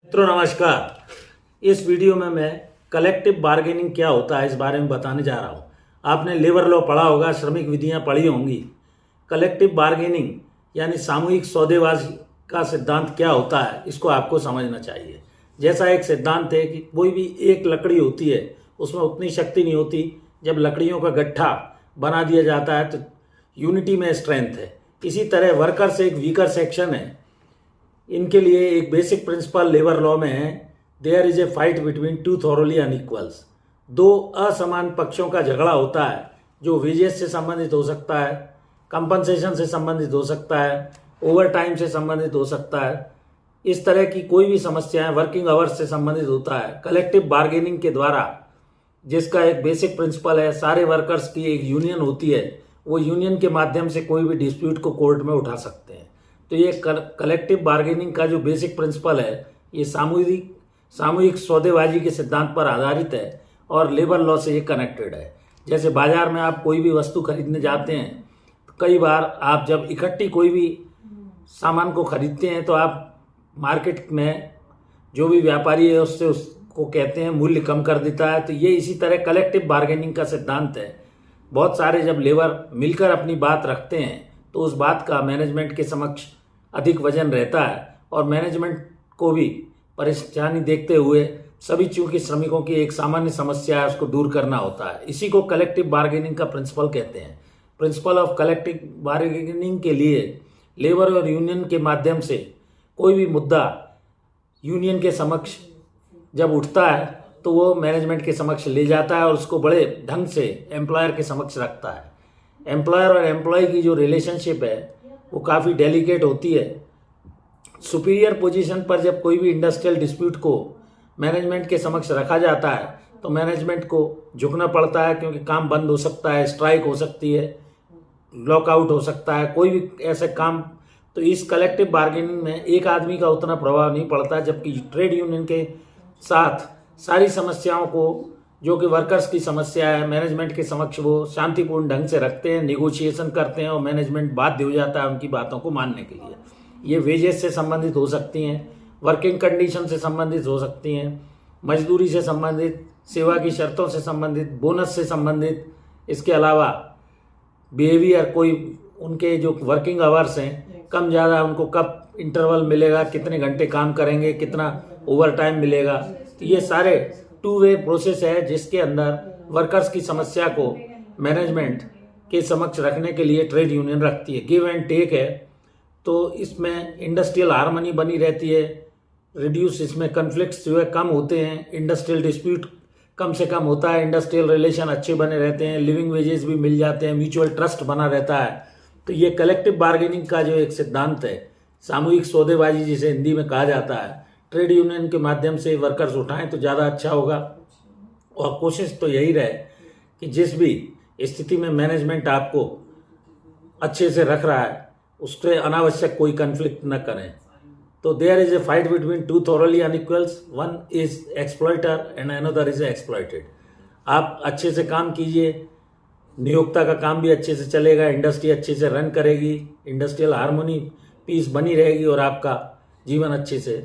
मित्रों नमस्कार। इस वीडियो में मैं कलेक्टिव बार्गेनिंग क्या होता है इस बारे में बताने जा रहा हूँ। आपने लेबर लॉ पढ़ा होगा, श्रमिक विधियाँ पढ़ी होंगी। कलेक्टिव बार्गेनिंग यानी सामूहिक सौदेबाजी का सिद्धांत क्या होता है, इसको आपको समझना चाहिए। जैसा एक सिद्धांत है कि कोई भी एक लकड़ी होती है, उसमें उतनी शक्ति नहीं होती। जब लकड़ियों का गट्ठा बना दिया जाता है तो यूनिटी में स्ट्रेंथ है। इसी तरह वर्कर्स एक वीकर सेक्शन है। इनके लिए एक बेसिक प्रिंसिपल लेबर लॉ में है, there is a fight between two thoroughly unequals. दो असमान पक्षों का झगड़ा होता है जो वेजेस से संबंधित हो सकता है, कंपनसेशन से संबंधित हो सकता है, ओवर टाइम से संबंधित हो सकता है। इस तरह की कोई भी समस्याएं वर्किंग आवर्स से संबंधित होता है। कलेक्टिव बार्गेनिंग के द्वारा, जिसका एक बेसिक प्रिंसिपल है, सारे वर्कर्स की एक यूनियन होती है, वो यूनियन के माध्यम से कोई भी डिस्प्यूट को कोर्ट में उठा सकते हैं। तो ये कलेक्टिव बार्गेनिंग का जो बेसिक प्रिंसिपल है, ये सामूहिक सौदेबाजी के सिद्धांत पर आधारित है और लेबर लॉ से ये कनेक्टेड है। जैसे बाजार में आप कोई भी वस्तु खरीदने जाते हैं तो कई बार आप जब इकट्ठी कोई भी सामान को खरीदते हैं तो आप मार्केट में जो भी व्यापारी है उससे उसको कहते हैं मूल्य कम कर देता है। तो ये इसी तरह कलेक्टिव बार्गेनिंग का सिद्धांत है। बहुत सारे जब लेबर मिलकर अपनी बात रखते हैं तो उस बात का मैनेजमेंट के समक्ष अधिक वजन रहता है और मैनेजमेंट को भी परेशानी देखते हुए सभी, चूंकि श्रमिकों की एक सामान्य समस्या है, उसको दूर करना होता है। इसी को कलेक्टिव बार्गेनिंग का प्रिंसिपल कहते हैं। प्रिंसिपल ऑफ कलेक्टिव बार्गेनिंग के लिए लेबर और यूनियन के माध्यम से कोई भी मुद्दा यूनियन के समक्ष जब उठता है तो वो मैनेजमेंट के समक्ष ले जाता है और उसको बड़े ढंग से एम्प्लॉयर के समक्ष रखता है। एम्प्लॉयर और एम्प्लॉय की जो रिलेशनशिप है वो काफ़ी डेलिकेट होती है। सुपीरियर पोजीशन पर जब कोई भी इंडस्ट्रियल डिस्प्यूट को मैनेजमेंट के समक्ष रखा जाता है तो मैनेजमेंट को झुकना पड़ता है, क्योंकि काम बंद हो सकता है, स्ट्राइक हो सकती है, लॉकआउट हो सकता है, कोई भी ऐसे काम। तो इस कलेक्टिव बार्गेनिंग में एक आदमी का उतना प्रभाव नहीं पड़ता, जबकि ट्रेड यूनियन के साथ सारी समस्याओं को, जो कि वर्कर्स की समस्या है, मैनेजमेंट के समक्ष वो शांतिपूर्ण ढंग से रखते हैं, निगोशिएशन करते हैं और मैनेजमेंट बाध्य हो जाता है उनकी बातों को मानने के लिए। ये वेजेस से संबंधित हो सकती हैं, वर्किंग कंडीशन से संबंधित हो सकती हैं, मजदूरी से संबंधित, सेवा की शर्तों से संबंधित, बोनस से संबंधित। इसके अलावा बिहेवियर, कोई उनके जो वर्किंग आवर्स हैं, कम ज़्यादा उनको कब इंटरवल मिलेगा, कितने घंटे काम करेंगे, कितना ओवर टाइम मिलेगा। तो ये सारे टू वे प्रोसेस है जिसके अंदर वर्कर्स की समस्या को मैनेजमेंट के समक्ष रखने के लिए ट्रेड यूनियन रखती है। गिव एंड टेक है, तो इसमें इंडस्ट्रियल हार्मनी बनी रहती है, रिड्यूस, इसमें कन्फ्लिक्ट्स जो है कम होते हैं, इंडस्ट्रियल डिस्प्यूट कम से कम होता है, इंडस्ट्रियल रिलेशन अच्छे बने रहते हैं, लिविंग वेजेस भी मिल जाते हैं, म्यूचुअल ट्रस्ट बना रहता है। तो ये कलेक्टिव बार्गेनिंग का जो एक सिद्धांत है, सामूहिक सौदेबाजी जिसे हिंदी में कहा जाता है, ट्रेड यूनियन के माध्यम से वर्कर्स उठाएं तो ज़्यादा अच्छा होगा। और कोशिश तो यही रहे कि जिस भी स्थिति में मैनेजमेंट आपको अच्छे से रख रहा है उससे अनावश्यक कोई कन्फ्लिक्ट न करें। तो there is a fight between two thoroughly unequals, one is exploiter and another is exploited. आप अच्छे से काम कीजिए, नियोक्ता का काम भी अच्छे से चलेगा, इंडस्ट्री अच्छे से रन करेगी, इंडस्ट्रियल हार्मोनी पीस बनी रहेगी और आपका जीवन अच्छे से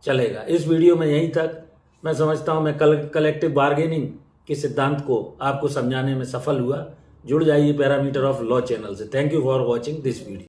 चलेगा। इस वीडियो में यहीं तक। मैं समझता हूँ मैं कलेक्टिव बार्गेनिंग के सिद्धांत को आपको समझाने में सफल हुआ। जुड़ जाइए पैरामीटर ऑफ लॉ चैनल से। Thank you for watching this video.